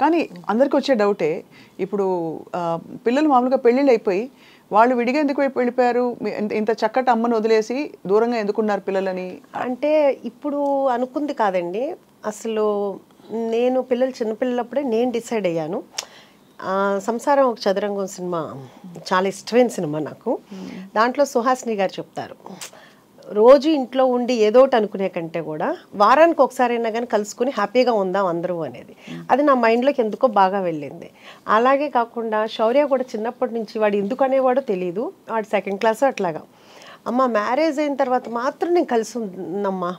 కానీ అందరికి వచ్చే డౌటే ఇప్పుడు పిల్లలు మామూలుగా పెళ్ళిళ్ళు అయిపోయి వాళ్ళు విడిగా ఎందుకు వెళ్ళిపోయారు, ఇంత చక్కటి అమ్మను వదిలేసి దూరంగా ఎందుకున్నారు పిల్లలని? అంటే ఇప్పుడు అనుకుంది కాదండి, అసలు నేను పిల్లలు చిన్నపిల్లలప్పుడే నేను డిసైడ్ అయ్యాను. సంసారం ఒక చదరంగం సినిమా చాలా ఇష్టమైన సినిమా నాకు. దాంట్లో సుహాసిని గారు చెప్తారు, రోజు ఇంట్లో ఉండి ఏదో ఒకటి అనుకునే కంటే కూడా వారానికి ఒకసారి అయినా కానీ కలుసుకుని హ్యాపీగా ఉందాం అందరూ అనేది. అది నా మైండ్లోకి ఎందుకో బాగా వెళ్ళింది. అలాగే కాకుండా శౌర్య కూడా చిన్నప్పటి నుంచి వాడు ఎందుకు అనేవాడో తెలియదు, వాడు 2nd క్లాస్ అట్లాగా, అమ్మ మ్యారేజ్ అయిన తర్వాత మాత్రం నేను కలిసి ఉన్నమ్మా,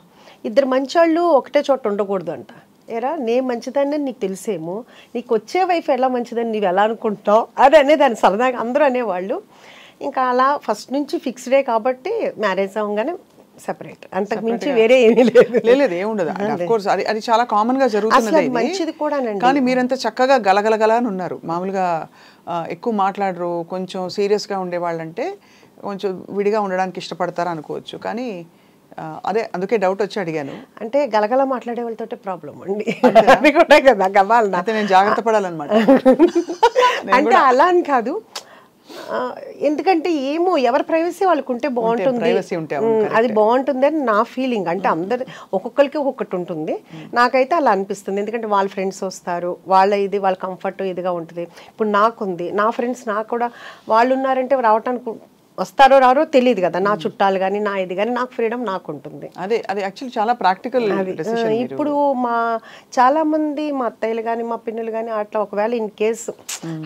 ఇద్దరు మంచోళ్ళు ఒకటే చోట ఉండకూడదు అంట. ఏరా నేను మంచిదాన్ని నీకు తెలిసేమో, నీకు వచ్చే వైఫ్ ఎలా మంచిదని నీవు ఎలా అనుకుంటావు అది అనేదాన్ని సరదాగా అందరూ అనేవాళ్ళు. ఇంకా అలా ఫస్ట్ నుంచి ఫిక్స్డే కాబట్టి మ్యారేజ్ అవ్వగానే సెపరేట్, అంతకు మించి వేరే ఏమీ లేదు, ఏముండదు. అది చాలా కామన్ గా జరుగుతున్నది, మంచిది కూడా. కానీ మీరంతా చక్కగా గలగలగలా అని ఉన్నారు. మామూలుగా ఎక్కువ మాట్లాడరు, కొంచెం సీరియస్ గా ఉండేవాళ్ళంటే కొంచెం విడిగా ఉండడానికి ఇష్టపడతారు అనుకోవచ్చు. కానీ అదే అందుకే డౌట్ వచ్చి అడిగాను. అంటే గలగల మాట్లాడే వాళ్ళతో ప్రాబ్లం అండి, అది కూడా కదా గవాలనా, అయితే నేను జాగ్రత్త పడాలన్నమాట. అంటే అలా అని కాదు, ఎందుకంటే ఏమో ఎవరి ప్రైవసీ వాళ్ళకు ఉంటే బాగుంటుంది, అది బాగుంటుంది అని నా ఫీలింగ్. అంటే అందరు ఒక్కొక్కరికి ఒక్కొక్కటి ఉంటుంది, నాకైతే అలా అనిపిస్తుంది. ఎందుకంటే వాళ్ళ ఫ్రెండ్స్ వస్తారు, వాళ్ళ కంఫర్ట్ ఇదిగా ఉంటుంది. ఇప్పుడు నాకుంది, నా ఫ్రెండ్స్ నాకు కూడా వాళ్ళు ఉన్నారంటే రావటానికి వస్తారో రారో తెలియదు కదా, నా చుట్టాలు కానీ నా ఇది కానీ, నాకు ఫ్రీడమ్ నాకు ఉంటుంది. అదే అది యాక్చువల్లీ చాలా ప్రాక్టికల్ డెసిషన్. ఇప్పుడు చాలా మంది మా అత్తయ్యలు కానీ మా పిన్నులు కానీ అట్లా ఒకవేళ ఇన్ కేసు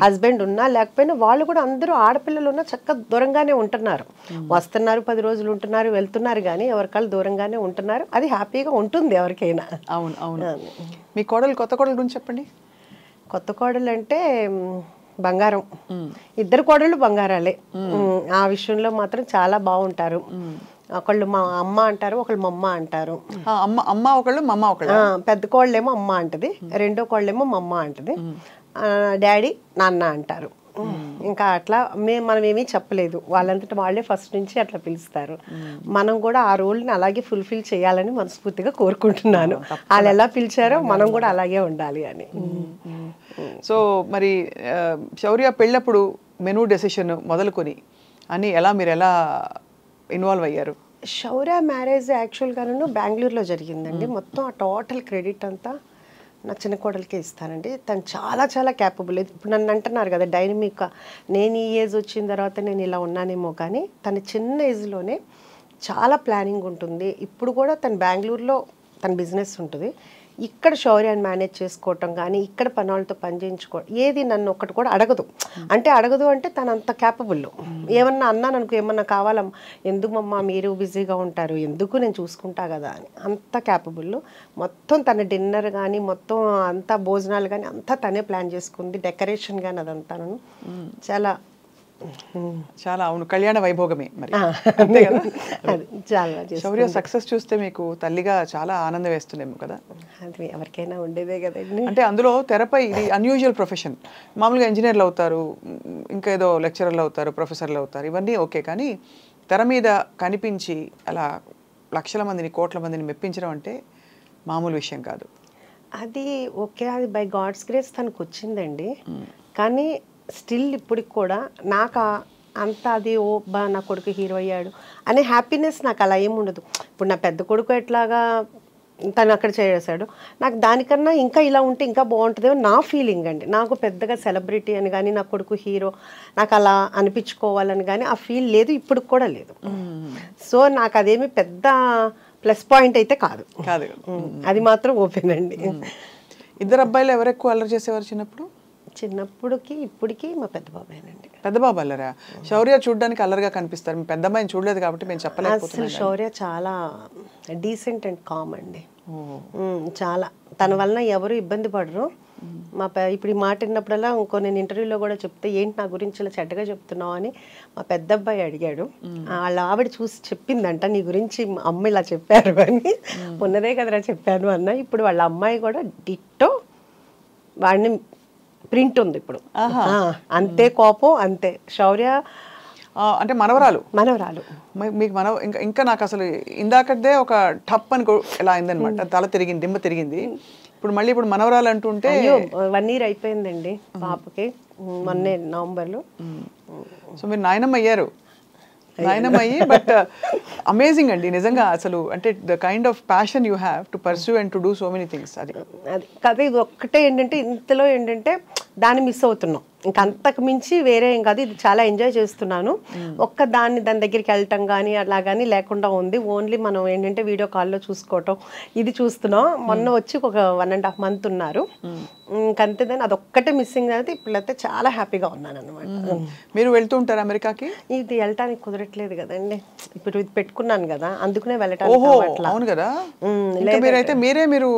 హస్బెండ్ ఉన్నా లేకపోయినా వాళ్ళు కూడా అందరూ ఆడపిల్లలు ఉన్నా చక్కగా దూరంగానే ఉంటున్నారు, వస్తున్నారు 10 రోజులు ఉంటున్నారు వెళ్తున్నారు, కానీ ఎవరికాళ్ళు దూరంగానే ఉంటున్నారు. అది హ్యాపీగా ఉంటుంది ఎవరికైనా. అవును అవును. మీ కోడలు, కొత్త కోడలు గురించి చెప్పండి. కొత్త కోడలు అంటే బంగారం, ఇద్దరు కోడళ్ళు బంగారాలే. ఆ విషయంలో మాత్రం చాలా బాగుంటారు. ఒకళ్ళు మా అమ్మ అంటారు, ఒకళ్ళు మమ్మ అంటారు. అమ్మ ఒకళ్ళు, మమ్మ ఒకళ్ళు. పెద్ద కోళ్ళేమో అమ్మ అంటది, రెండో కోళ్ళేమో మమ్మ అంటది, డాడీ నాన్న అంటారు. ఇంకా అట్లా మనం ఏమీ చెప్పలేదు, వాళ్ళంతటా వాళ్ళే ఫస్ట్ నుంచి అట్లా పిలుస్తారు. మనం కూడా ఆ రోల్ని అలాగే ఫుల్ఫిల్ చేయాలని మనస్ఫూర్తిగా కోరుకుంటున్నాను. వాళ్ళు ఎలా పిలిచారో మనం కూడా అలాగే ఉండాలి అని. సో మరి శౌర్య పెళ్ళప్పుడు మెనూ డెసిషన్ మొదలుకొని అని మీరు ఎలా ఇన్వాల్వ్ అయ్యారు? శౌర్య మ్యారేజ్ యాక్చువల్గాను బెంగళూరులో జరిగిందండి. మొత్తం ఆ టోటల్ క్రెడిట్ అంతా నా చిన్న కోడలికే ఇస్తానండి. తను చాలా చాలా క్యాపబుల్. ఇప్పుడు నన్ను అంటున్నారు కదా డైనమిక్, నేను ఈ ఏజ్ వచ్చిన తర్వాత నేను ఇలా ఉన్నానేమో, కానీ తన చిన్న ఏజ్లోనే చాలా ప్లానింగ్ ఉంటుంది. ఇప్పుడు కూడా తను బెంగళూరులో తన బిజినెస్ ఉంటుంది, ఇక్కడ శౌర్యాన్ని మేనేజ్ చేసుకోవటం కానీ ఇక్కడ పనులతో పని చేయించుకోవడం, ఏది నన్ను ఒక్కటి కూడా అడగదు. అంటే తను అంత క్యాపబుల్. ఏమన్నా అన్నాను అనుకో, ఏమన్నా కావాలా, ఎందుకు మమ్మ మీరు బిజీగా ఉంటారు, ఎందుకు నేను చూసుకుంటా కదా అని, అంత క్యాపబుల్. మొత్తం తన డిన్నర్ కానీ మొత్తం అంతా భోజనాలు కానీ అంతా తనే ప్లాన్ చేసుకుంది, డెకరేషన్ కానీ అదంతా చాలా చాలా. అవును, కళ్యాణ వైభోగమే మరి, అంతే కదా. శౌర్య సక్సెస్ చూస్తే మీకు తల్లిగా చాలా ఆనందం వేస్తుందేమో కదా. అది ఎవరికైనా ఉండేదే కదండి. అంటే అందులో తెరపై ఇది అన్యూజువల్ ప్రొఫెషన్. మామూలుగా ఇంజనీర్లు అవుతారు, ఇంకా ఏదో లెక్చరర్లు అవుతారు, ప్రొఫెసర్లు అవుతారు, ఇవన్నీ ఓకే. కానీ తెర మీద కనిపించి అలా లక్షల మందిని, కోట్ల మందిని మెప్పించడం అంటే మామూలు విషయం కాదు. అది ఓకే, అది బై గాడ్స్ గ్రేస్ తనకు వచ్చిందండి. కానీ స్టిల్ ఇప్పటికి కూడా నాకు అంత అది నా కొడుకు హీరో అయ్యాడు అనే హ్యాపీనెస్ నాకు అలా ఏముండదు. ఇప్పుడు నా పెద్ద కొడుకు ఎట్లాగా తను అక్కడ చేసాడు, నాకు దానికన్నా ఇంకా ఇలా ఉంటే ఇంకా బాగుంటుందేమో నా ఫీలింగ్ అండి. నాకు పెద్దగా సెలబ్రిటీ అని కానీ నా కొడుకు హీరో నాకు అలా అనిపించుకోవాలని కానీ ఆ ఫీల్ లేదు, ఇప్పుడు కూడా లేదు. సో నాకు అదేమి పెద్ద ప్లస్ పాయింట్ అయితే కాదు, అది మాత్రం ఓపెన్ అండి. ఇద్దరు అబ్బాయిలు ఎవరు ఎక్కువ అల్లరి చేసేవారు చిన్నప్పుడు? చిన్నప్పుడుకి ఇప్పటికి మా పెద్ద బాబాయేనండి. పెద్ద బాబు అల్లరా? శౌర్య చూడడానికి అల్లరిగా కనిపిస్తారు, మీ పెద్ద అమ్మాయిని చూడలేదు కాబట్టి మేము చెప్పలేకపోతున్నాం. అసలు శౌర్య చాలా డీసెంట్ అండ్ కామ్ అండి, చాలా. తన వలన ఎవరు ఇబ్బంది పడరు. ఇప్పుడు ఈ మాట విన్నప్పుడల్లా నేను ఇంటర్వ్యూలో కూడా చెప్తే ఏంటి నా గురించి ఇలా చెడ్డగా చెప్తున్నావు అని మా పెద్ద అబ్బాయి అడిగాడు. వాళ్ళ ఆవిడ చూసి చెప్పిందంట, నీ గురించి అమ్మ ఇలా చెప్పారు అని. ఉన్నదే కదరా చెప్పాను అన్న. ఇప్పుడు వాళ్ళ అమ్మాయి కూడా డిట్టో వాడిని ప్రింట్ ఉంది ఇప్పుడు, అంతే కోపం అంతే. శౌర్య అంటే మనవరాలు మీకు ఇంకా నాకు అసలు ఇందాకదే ఒక టప్ అని ఎలా అయిందనమాట, తల తిరిగింది, దిమ్మ తిరిగింది. ఇప్పుడు మళ్ళీ ఇప్పుడు మనవరాలు అంటుంటే అయ్యో 1 year అయిపోయిందండి పాపకి మొన్నే నవంబర్లో. సో మీరు నాయనమ్మ అయ్యారు, నాయనమ్మ అయ్యి. బట్ అమేజింగ్ అండి నిజంగా అసలు. అంటే the kind of passion you have to pursue and to do so many things. అది కదా, ఇది ఒక్కటే ఏంటంటే ఇంతలో ఏంటంటే దాన్ని మిస్ అవుతున్నాం, ఇంకా అంతకు మించి వేరే ఏం కాదు. ఇది చాలా ఎంజాయ్ చేస్తున్నాను. దాని దగ్గరికి వెళ్ళటం కానీ అలా కానీ లేకుండా ఉంది. ఓన్లీ మనం ఏంటంటే వీడియో కాల్లో చూసుకోవటం ఇది చూస్తున్నాం. మొన్న వచ్చి ఒక 1.5 months ఉన్నారు, ఇంకంతేదాన్ని అదొక్కటే మిస్సింగ్ అయితే. ఇప్పుడైతే చాలా హ్యాపీగా ఉన్నాను అనమాట. మీరు వెళ్తూ ఉంటారు అమెరికాకి? ఇది వెళ్ళటానికి కుదరట్లేదు కదండి, ఇప్పుడు ఇది పెట్టుకున్నాను కదా, అందుకనే వెళ్ళటానికి. అవును కదా. మీరైతే మీరు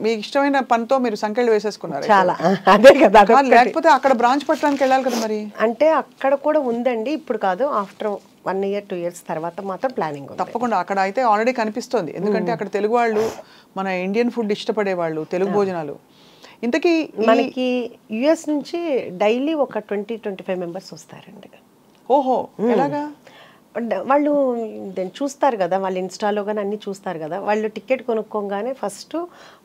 మీకు ఇష్టమైన పనితో మీరు సంకెళ్ళు వేసేసుకున్నారు చాలా. అదే కదా, లేకపోతే అక్కడ బ్రాంచ్ పట్టడానికి వెళ్ళాలి కదా మరి. అంటే అక్కడ కూడా ఉందండి, ఇప్పుడు కాదు, ఆఫ్టర్ 1 year 2 years తర్వాత మాత్రం ప్లానింగ్. తప్పకుండా అక్కడ అయితే ఆల్రెడీ కనిపిస్తుంది. ఎందుకంటే అక్కడ తెలుగు వాళ్ళు, మన ఇండియన్ ఫుడ్ ఇష్టపడే వాళ్ళు, తెలుగు భోజనాలు. ఇంతకీ మనకి యుఎస్ నుంచి డైలీ ఒక 20-25 members వస్తారండి. ఓహో, ఎలాగా? వాళ్ళు చూస్తారు కదా, వాళ్ళు ఇన్స్టాలో కానీ అన్నీ చూస్తారు కదా. వాళ్ళు టికెట్ కొనుక్కోగానే ఫస్ట్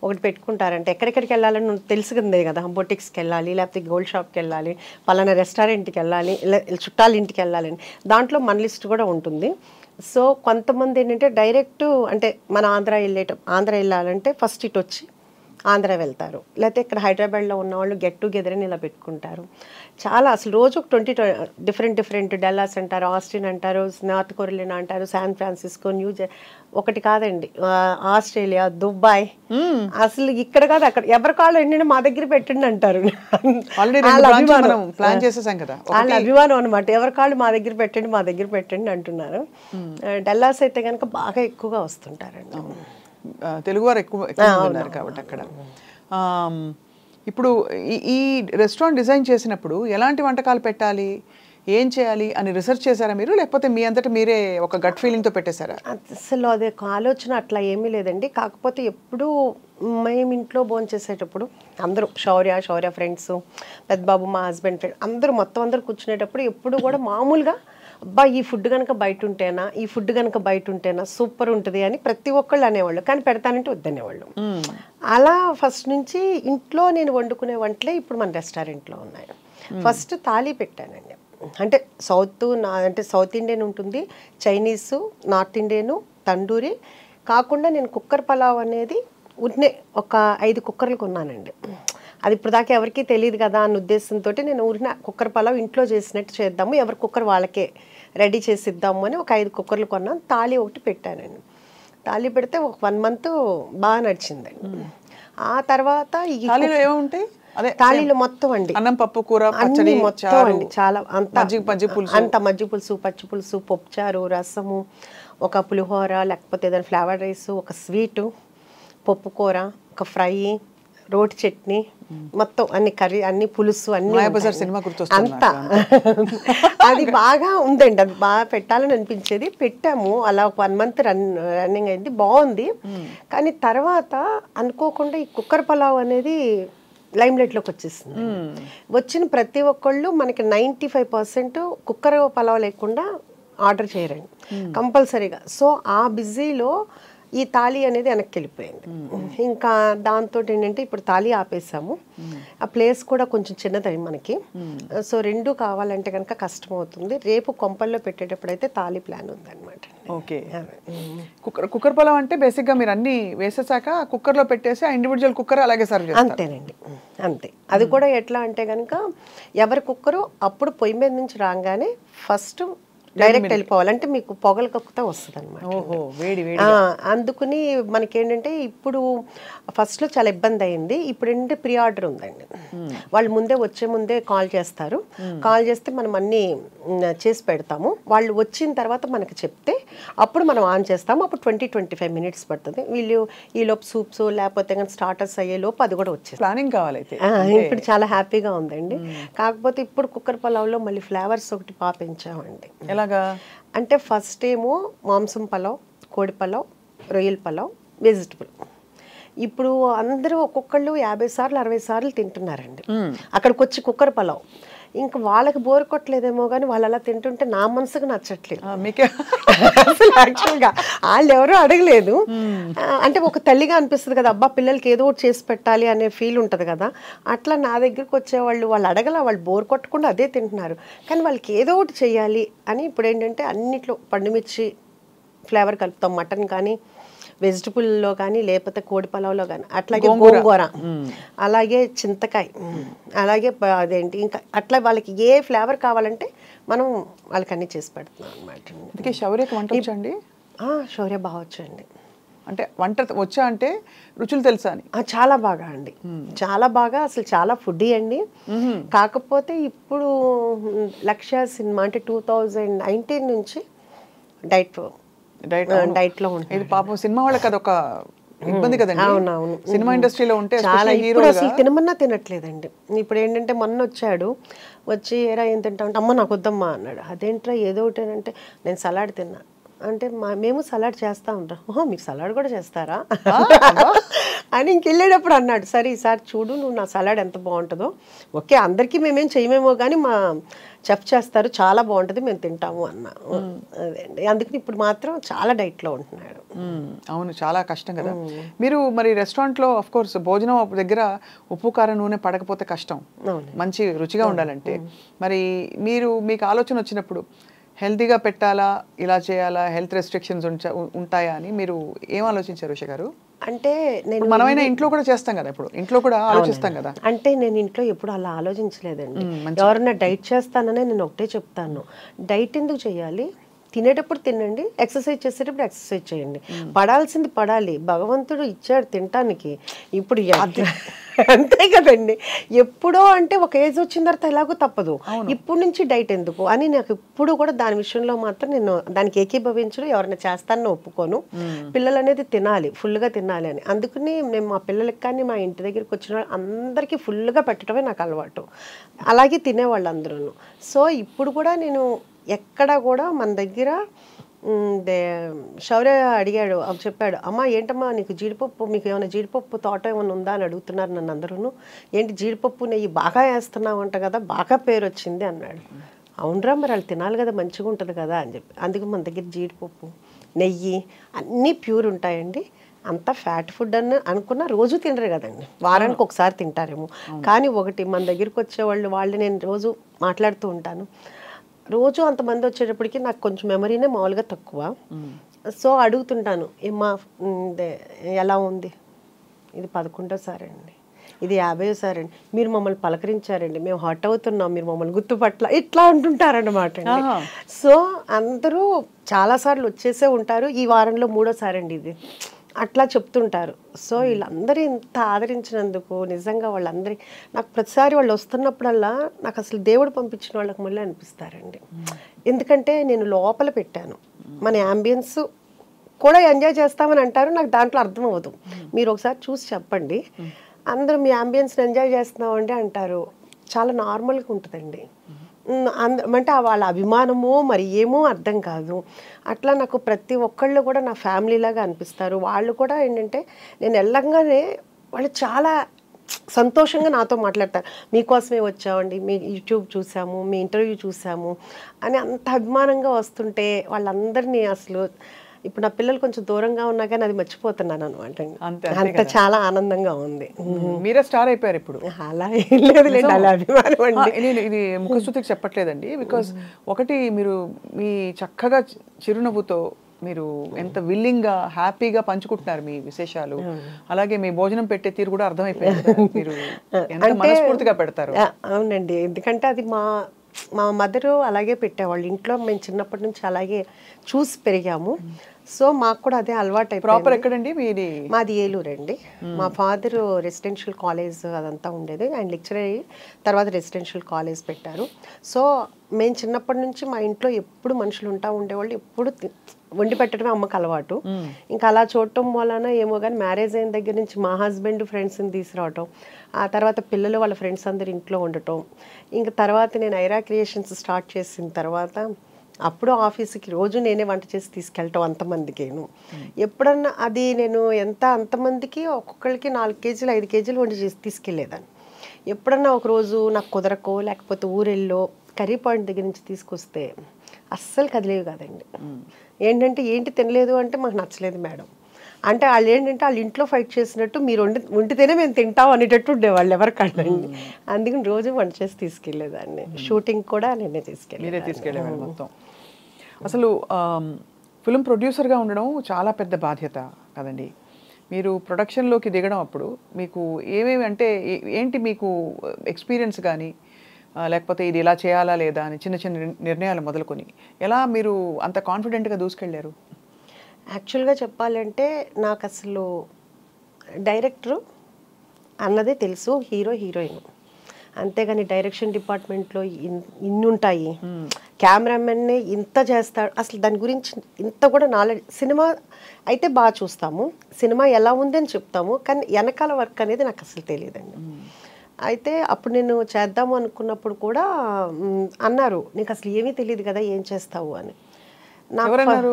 ఒకటి పెట్టుకుంటారంటే ఎక్కడెక్కడికి వెళ్ళాలని తెలుసుకుందే కదా. బొటిక్స్కి వెళ్ళాలి, లేకపోతే గోల్డ్ షాప్కి వెళ్ళాలి, పలానా రెస్టారెంట్కి వెళ్ళాలి, చుట్టాల ఇంటికి వెళ్ళాలని. దాంట్లో మన లిస్ట్ కూడా ఉంటుంది. సో కొంతమంది ఏంటంటే డైరెక్ట్ అంటే మన ఆంధ్ర వెళ్ళాలంటే ఫస్ట్ ఇటు వచ్చి ఆంధ్ర వెళ్తారు, లేకపోతే ఇక్కడ హైదరాబాద్లో ఉన్న వాళ్ళు గెట్ టుగెదర్ అని ఇలా పెట్టుకుంటారు. చాలా అసలు రోజు 20 డిఫరెంట్ డల్లాస్ అంటారు, ఆస్టిన్ అంటారు, నార్త్ కొరియా అంటారు, శాన్ ఫ్రాన్సిస్కో, ఒకటి కాదండి, ఆస్ట్రేలియా, దుబాయ్. అసలు ఇక్కడ కాదు అక్కడ ఎవరి కాళ్ళు ఏంటంటే మా దగ్గర పెట్టండి అంటారు. వాళ్ళ అభిమానం అనమాట, ఎవరి కాళ్ళు మా దగ్గర పెట్టండి అంటున్నారు. డల్లాస్ అయితే కనుక బాగా ఎక్కువగా వస్తుంటారండి, తెలుగువారు ఎక్కువ ఉన్నారు కాబట్టి అక్కడ. ఇప్పుడు ఈ రెస్టారెంట్ డిజైన్ చేసినప్పుడు ఎలాంటి వంటకాలు పెట్టాలి, ఏం చేయాలి అని రీసెర్చ్ చేశారా మీరు, లేకపోతే మీ అంతటా మీరే ఒక గట్ ఫీలింగ్తో పెట్టేశారా? అసలు అదే ఆలోచన అట్లా ఏమీ లేదండి. కాకపోతే ఎప్పుడు మేము ఇంట్లో భోజనం చేసేటప్పుడు అందరూ శౌర్య ఫ్రెండ్స్, పెద్దబాబు మా హస్బెండ్ ఫ్రెండ్ అందరూ కూర్చునేటప్పుడు ఎప్పుడు కూడా మామూలుగా అబ్బా ఈ ఫుడ్ కనుక బయట ఉంటేనా సూపర్ ఉంటుంది అని ప్రతి ఒక్కళ్ళు అనేవాళ్ళు. కానీ పెడతానంటే వద్దనేవాళ్ళు. అలా ఫస్ట్ నుంచి ఇంట్లో నేను వండుకునే వంటలే ఇప్పుడు మన రెస్టారెంట్లో ఉన్నాయి. ఫస్ట్ థాలీ పెట్టానండి. అంటే సౌత్ ఇండియన్ ఉంటుంది, చైనీసు, నార్త్ ఇండియను, తండూరి కాకుండా నేను కుక్కర్ పలావ్ అనేది ఒక 5 కుక్కర్లు కొన్నానండి. అది ఇప్పుడు దాకా ఎవరికి తెలియదు కదా అన్న ఉద్దేశంతో నేను కుక్కర్ పలావ్ ఇంట్లో చేసినట్టు చేద్దాము, ఎవరి కుక్కర్ వాళ్ళకే రెడీ చేసి ఇద్దాము అని ఒక 5 కుక్కర్లు కొన్నాను. తాళి ఒకటి పెట్టానండి. తాళి పెడితే ఒక 1 month బాగా నడిచిందండి. ఆ తర్వాత తాళీలో మొత్తం అండి అన్నం, పప్పు, కూర, అన్ని మొత్తం అండి, చాలా అంత మజ్జిగ పులుసు, పచ్చి పులుసు, పప్పుచారు, రసము, ఒక పులిహోర, లేకపోతే ఏదైనా ఫ్లేవర్ రైస్, ఒక స్వీటు, పప్పు కూర, ఒక ఫ్రై, రోటి చట్నీ, మొత్తం అన్ని కర్రీ, అన్ని పులుసు, అన్ని అంతా. అది బాగా ఉందండి, అది బాగా పెట్టాలని అనిపించేది. పెట్టాము అలా ఒక 1 month రన్నింగ్ అయింది, బాగుంది. కానీ తర్వాత అనుకోకుండా ఈ కుక్కర్ పలావ్ అనేది లైమ్లైట్లోకి వచ్చేసింది. వచ్చిన ప్రతి ఒక్కళ్ళు మనకి 95% కుక్కర్ పలావ్ లేకుండా ఆర్డర్ చేయరండి కంపల్సరీగా. సో ఆ బిజీలో ఈ తాళి అనేది వెనక్కి వెళ్ళిపోయింది. ఇంకా దాంతో ఏంటంటే ఇప్పుడు తాళి ఆపేసాము. ఆ ప్లేస్ కూడా కొంచెం చిన్నది మనకి. సో 2 కావాలంటే కనుక కష్టం అవుతుంది. రేపు కొంపల్లో పెట్టేటప్పుడు అయితే తాళి ప్లాన్ ఉందన్నమాట. ఓకే. కుక్కర్ పలావ్ అంటే బేసిక్గా మీరు అన్ని వేసేసాక కుక్కర్లో పెట్టేసి ఆ ఇండివిజువల్ కుక్కర్ అలాగే సర్వ్ చేస్తారు? అంతేనండి, అంతే. అది కూడా ఎట్లా అంటే కనుక ఎవరి కుక్కరు అప్పుడు పొయ్యి మీద నుంచి రాగానే ఫస్ట్ డైరెక్ట్ వెళ్ళిపోవాలంటే మీకు పొగలు కక్కుతా వస్తుంది అనమాట. అందుకుని మనకేంటంటే ఇప్పుడు ఫస్ట్లో చాలా ఇబ్బంది అయింది. ఇప్పుడు ఏంటంటే ప్రీ ఆర్డర్ ఉందండి. వాళ్ళు వచ్చే ముందే కాల్ చేస్తారు. కాల్ చేస్తే మనం అన్నీ చేసి పెడతాము. వాళ్ళు వచ్చిన తర్వాత మనకి చెప్తే అప్పుడు మనం ఆన్ చేస్తాము. అప్పుడు 20-25 minutes పడుతుంది. వీళ్ళు ఈలోపు సూప్స్ లేకపోతే కానీ స్టార్టర్స్ అయ్యేలోపు అది కూడా వచ్చేది. ప్లానింగ్ కావాలైతే ఇప్పుడు చాలా హ్యాపీగా ఉందండి. కాకపోతే ఇప్పుడు కుక్కర్ పలావ్లో మళ్ళీ ఫ్లేవర్స్ ఒకటి పెంచామండి. అంటే ఫస్ట్ ఏమో మాంసం పలావ్, కోడి పలావ్, రొయ్యల పలావ్, వెజిటబుల్. ఇప్పుడు అందరూ ఒక్కొక్కళ్ళు 50 సార్లు 60 సార్లు తింటున్నారండి అక్కడికి వచ్చి కుక్కర్ పలావ్. ఇంకా వాళ్ళకి బోర్ కొట్టలేదేమో కానీ వాళ్ళు అలా తింటుంటే నా మనసుకు నచ్చట్లేదు. అసలు యాక్చువల్గా వాళ్ళు ఎవరూ అడగలేదు. అంటే ఒక తల్లిగా అనిపిస్తుంది కదా, అబ్బా పిల్లలకి ఏదో ఒకటి చేసి పెట్టాలి అనే ఫీల్ ఉంటుంది కదా. అట్లా నా దగ్గరికి వచ్చేవాళ్ళు వాళ్ళు అడగల, వాళ్ళు బోర్ కొట్టకుండా అదే తింటున్నారు. కానీ వాళ్ళకి ఏదో ఒకటి చెయ్యాలి అని ఇప్పుడు ఏంటంటే అన్నిట్లో పండుమిర్చి ఫ్లేవర్ కలుపుతాం, మటన్ కానీ వెజిటబుల్లో కానీ లేకపోతే కోడి పలావ్లో కానీ, అట్లాగే గోంగూర, అలాగే చింతకాయ, అలాగే అదేంటి ఇంకా అట్లా వాళ్ళకి ఏ ఫ్లేవర్ కావాలంటే మనం వాళ్ళకి అన్నీ చేసి పెడుతున్నాం అనమాట. శౌర్యకి వంట వచ్చండి? శౌర్య బాగా వచ్చండి. అంటే వంట వచ్చా అంటే రుచులు తెలుసా అని? చాలా బాగా అండి, చాలా బాగా, అసలు చాలా ఫుడ్డీ అండి. కాకపోతే ఇప్పుడు లక్ష్య సినిమా అంటే 2019 నుంచి డైట్లో ఉంటుంది. ఇది పాపం సినిమా వాళ్ళకి అదొక ఇబ్బంది కదండి. అవునవును, సినిమా ఇండస్ట్రీలో ఉంటే చాలా. ఇప్పుడు అసలు తినమన్నా తినట్లేదండి. ఇప్పుడు ఏంటంటే మొన్న వచ్చాడు, వచ్చి ఏరా ఏం తింటావు అంటే, అమ్మ నాకు వద్దమ్మా అన్నాడు. అదేంట్రా ఏదో ఒకటి అంటే, నేను సలాడ్ తిన్నా అంటే, మేము సలాడ్ చేస్తూ ఉంటాం. ఓహో మీరు సలాడ్ కూడా చేస్తారా అని ఇంకెళ్ళేటప్పుడు అన్నాడు. సరే ఈసారి చూడు నువ్వు నా సలాడ్ ఎంత బాగుంటుందో. ఓకే అందరికీ మేమేం చేయమేమో కానీ మా చెఫ్ చేస్తారు, చాలా బాగుంటుంది, మేము తింటాము అన్నా. అదే అండి, అందుకని ఇప్పుడు మాత్రం చాలా డైట్లో ఉంటున్నాడు. అవును, చాలా కష్టం కదా. మీరు మరి రెస్టారెంట్లో ఆఫ్ కోర్స్ భోజనం దగ్గర ఉప్పు కారం నూనె పడకపోతే కష్టం, మంచి రుచిగా ఉండాలంటే. మరి మీకు ఆలోచన వచ్చినప్పుడు హెల్తీగా పెట్టాలా, ఇలా చేయాలా, హెల్త్ రెస్ట్రిక్షన్స్ ఉంటాయా అని మీరు ఏం ఆలోచించారు ఉష గారు? అంటే నేను మనమైనా ఇంట్లో కూడా చేస్తాం కదా, ఇప్పుడు ఇంట్లో కూడా ఆలోచిస్తాం కదా. అంటే నేను ఇంట్లో ఎప్పుడు అలా ఆలోచించలేదండి. ఎవరన్నా డైట్ చేస్తాననే నేను ఒకటే చెప్తాను, డైట్ ఎందుకు చేయాలి, తినేటప్పుడు తినండి, ఎక్సర్సైజ్ చేసేటప్పుడు ఎక్సర్సైజ్ చేయండి. పడాల్సింది పడాలి, భగవంతుడు ఇచ్చాడు తినటానికి. ఇప్పుడు అంతే కదండి, ఎప్పుడో అంటే ఒక ఏజ్ వచ్చిన తర్వాత ఎలాగో తప్పదు, ఇప్పుడు నుంచి డైట్ ఎందుకు అని నాకు ఇప్పుడు కూడా దాని విషయంలో మాత్రం నేను దానికి ఏకీభవించడం, ఎవరైనా చేస్తానని ఒప్పుకోను. పిల్లలు అనేది తినాలి, ఫుల్గా తినాలి అని. అందుకని నేను మా పిల్లలకి కానీ మా ఇంటి దగ్గరికి వచ్చిన అందరికీ ఫుల్గా పెట్టడమే నాకు అలవాటు, అలాగే తినేవాళ్ళు అందరూ. సో ఇప్పుడు కూడా నేను ఎక్కడ కూడా మన దగ్గర శౌర్య అడిగాడు, చెప్పాడు, అమ్మ ఏంటమ్మా నీకు జీడిపప్పు, మీకు ఏమైనా జీడిపప్పు తోట ఏమైనా ఉందా అని అడుగుతున్నారు నన్ను అందరూ. ఏంటి జీడిపప్పు నెయ్యి బాగా వేస్తున్నావు అంట కదా, బాగా పేరు వచ్చింది అన్నాడు. అవునరా మరి వాళ్ళు తినాలి కదా, మంచిగా ఉంటుంది కదా అని చెప్పి. అందుకే మన దగ్గర జీడిపప్పు నెయ్యి అన్నీ ప్యూర్ ఉంటాయండి. అంతా ఫ్యాట్ ఫుడ్ అని అనుకున్న రోజు తినరు కదండి, వారానికి ఒకసారి తింటారేమో. కానీ ఒకటి మన దగ్గరికి వచ్చేవాళ్ళు నేను రోజు మాట్లాడుతూ ఉంటాను, రోజు అంతమంది వచ్చేటప్పటికి నాకు కొంచెం మెమరీనే మామూలుగా తక్కువ. సో అడుగుతుంటాను, ఏమా ఎలా ఉంది, ఇది 11వ అండి, ఇది 50వ అండి, మీరు మమ్మల్ని పలకరించారండి, మేము హర్ట్ అవుతున్నాం, మీరు మమ్మల్ని గుర్తుపట్ల, ఇట్లా అంటుంటారన్నమాట. సో అందరూ చాలాసార్లు వచ్చేసే ఉంటారు, ఈ వారంలో 3వ అండి ఇది, అట్లా చెప్తుంటారు. సో వీళ్ళందరూ ఇంత ఆదరించినందుకు నిజంగా వాళ్ళందరి నాకు ప్రతిసారి వాళ్ళు వస్తున్నప్పుడల్లా నాకు అసలు దేవుడు పంపించిన వాళ్ళకి మళ్ళీ అనిపిస్తారండి. ఎందుకంటే నేను లోపల పెట్టాను, మన యాంబియన్స్ కూడా ఎంజాయ్ చేస్తామని అంటారు, నాకు దాంట్లో అర్థం అవ్వదు. మీరు ఒకసారి చూసి చెప్పండి, అందరూ మీ యాంబియన్స్ని ఎంజాయ్ చేస్తున్నామండి అంటారు, చాలా నార్మల్గా ఉంటుందండి. అంటే వాళ్ళ అభిమానమో మరి ఏమో అర్థం కాదు. అట్లా నాకు ప్రతి ఒక్కళ్ళు కూడా నా ఫ్యామిలీ లాగా అనిపిస్తారు. వాళ్ళు కూడా ఏంటంటే నేను వెళ్ళంగానే వాళ్ళు చాలా సంతోషంగా నాతో మాట్లాడతారు, మీకోసమే వచ్చామండి, మీ యూట్యూబ్ చూసాము, మీ ఇంటర్వ్యూ చూసాము అని అంత అభిమానంగా వస్తుంటే వాళ్ళందరినీ అసలు ఇప్పుడు నా పిల్లలు కొంచెం దూరంగా ఉన్నా కానీ అది మర్చిపోతున్నాను అనమాట. అంత చాలా ఆనందంగా ఉంది. మీరే స్టార్ అయిపోయారు ఇప్పుడు. అలా ఏం లేదులేండి, అలా అభిమానం అండి. నేను ఇది ముఖస్తుతికి చెప్పట్లేదండి, బికాస్ ఒకటి మీరు మీ చక్కగా చిరునవ్వుతో మీరు ఎంత విల్లింగ్గా హ్యాపీగా పంచుకుంటున్నారు మీ విశేషాలు, అలాగే మీ భోజనం పెట్టే తీరు కూడా అర్థమైపోయింది, మీరు ఎంత మనస్ఫూర్తిగా పెడతారు. అవునండి, ఎందుకంటే అది మా మదరు అలాగే పెట్టేవాళ్ళు ఇంట్లో, మేము చిన్నప్పటి నుంచి అలాగే చూసి పెరిగాము. సో మాకు కూడా అదే అలవాటు అయిపోయింది. ప్రాపర్ ఎక్కడండి మీది? మాది ఏలూరు అండి. మా ఫాదర్ రెసిడెన్షియల్ కాలేజ్ అదంతా ఉండేది, ఆయన లెక్చరర్ అయ్యి తర్వాత రెసిడెన్షియల్ కాలేజ్ పెట్టారు. సో మేము చిన్నప్పటి నుంచి మా ఇంట్లో ఎప్పుడు మనుషులు ఉండేవాళ్ళు, ఎప్పుడు వండి పెట్టడమే అమ్మకు అలవాటు. ఇంకా అలా చూడటం వలన ఏమో కానీ మ్యారేజ్ అయిన దగ్గర నుంచి మా హస్బెండ్ ఫ్రెండ్స్ని తీసుకురావటం, ఆ తర్వాత పిల్లలు వాళ్ళ ఫ్రెండ్స్ అందరు ఇంట్లో ఉండటం, ఇంకా తర్వాత నేను ఐరా క్రియేషన్స్ స్టార్ట్ చేసిన తర్వాత అప్పుడు ఆఫీస్కి రోజు నేనే వంట చేసి తీసుకెళ్ళటం అంతమందికేను. ఎప్పుడన్నా అది నేను అంతమందికి ఒక్కొక్కరికి 4 కేజీలు 5 కేజీలు వండి చేసి తీసుకెళ్ళేదాన్ని. ఎప్పుడన్నా ఒకరోజు నాకు కుదరకో లేకపోతే ఊరెళ్ళో కర్రీ పాయింట్ దగ్గర నుంచి తీసుకొస్తే అస్సలు కదిలేవి కాదండి. ఏంటంటే ఏంటి తినలేదు అంటే మాకు నచ్చలేదు మేడం అంటే వాళ్ళు ఏంటంటే వాళ్ళ ఇంట్లో ఫైట్ చేసినట్టు మీరు వండితేనే మేము తింటాం అనేటట్టు ఉండేవాళ్ళు ఎవరికండి. అందుకని రోజు వంట చేసి తీసుకెళ్ళేదాన్ని. షూటింగ్ కూడా నేనే మీరే తీసుకెళ్ళేవాళ్ళు మొత్తం. అసలు ఫిల్మ్ ప్రొడ్యూసర్గా ఉండడం చాలా పెద్ద బాధ్యత కదండి. మీరు ప్రొడక్షన్లోకి దిగడం అప్పుడు మీకు ఏమేమి అంటే ఏంటి మీకు ఎక్స్పీరియన్స్ కానీ లేకపోతే ఇది ఇలా చేయాలా లేదా అని చిన్న చిన్న నిర్ణయాలు మొదలుకొని ఎలా మీరు అంత కాన్ఫిడెంట్గా దూసుకెళ్ళారు? యాక్చువల్గా చెప్పాలంటే నాకు అసలు డైరెక్టరు అన్నదే తెలుసు, హీరో హీరోయిన్, అంతేగాని డైరెక్షన్ డిపార్ట్మెంట్లో ఇన్ని ఉంటాయి, కెమెరామెన్నే ఇంత చేస్తాడు, అసలు దాని గురించి ఇంత కూడా నాలెడ్జ్. సినిమా అయితే బాగా చూస్తాము, సినిమా ఎలా ఉంది అని చెప్తాము, కానీ వెనకాల వర్క్ అనేది నాకు అసలు తెలియదండి. అయితే అప్పుడు నేను చేద్దాము అనుకున్నప్పుడు కూడా అన్నారు నీకు అసలు ఏమీ తెలియదు కదా ఏం చేస్తావు అని. నాకు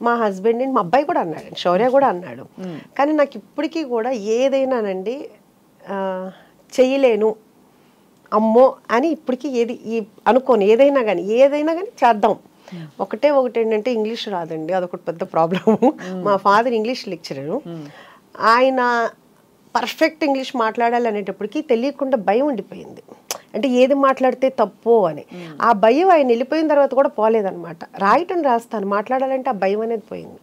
మా హస్బెండ్ మా అబ్బాయి కూడా అన్నాడు, శౌర్య కూడా అన్నాడు. కానీ నాకు ఇప్పటికీ కూడా ఏదైనానండి చెయ్యలేను అమ్మో అని ఇప్పటికీ ఏది అనుకోను. ఏదైనా కానీ చేద్దాం. ఒకటి ఏంటంటే ఇంగ్లీష్ రాదండి, అదొకటి పెద్ద ప్రాబ్లము. మా ఫాదర్ ఇంగ్లీష్ లెక్చరరు, ఆయన పర్ఫెక్ట్ ఇంగ్లీష్ మాట్లాడాలి అనేటప్పటికి తెలియకుండా భయం ఉండిపోయింది. అంటే ఏది మాట్లాడితే తప్పు అని. ఆ భయం ఆయన వెళ్ళిపోయిన తర్వాత కూడా పోలేదనమాట. రాయటం రాస్తాను, మాట్లాడాలంటే ఆ భయం అనేది పోయింది,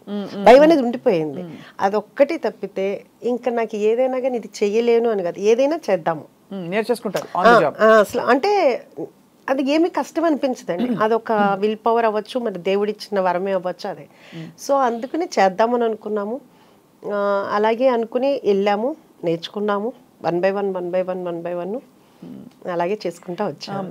భయం అనేది ఉండిపోయింది. అదొక్కటి తప్పితే ఇంకా నాకు ఏదైనా కానీ ఇది చెయ్యలేను అని కాదు, ఏదైనా చేద్దాము నేర్చేసుకుంటారు అసలు. అంటే అది ఏమీ కష్టం అనిపించదండి, అదొక విల్ పవర్ అవ్వచ్చు, మరి దేవుడిచ్చిన వరమే అవ్వచ్చు అదే. సో అందుకని చేద్దామని అనుకున్నాము. అలాగే అనుకుని వెళ్ళాము, నేర్చుకున్నాము, 1 by 1 అలాగే చేసుకుంటా వచ్చాము.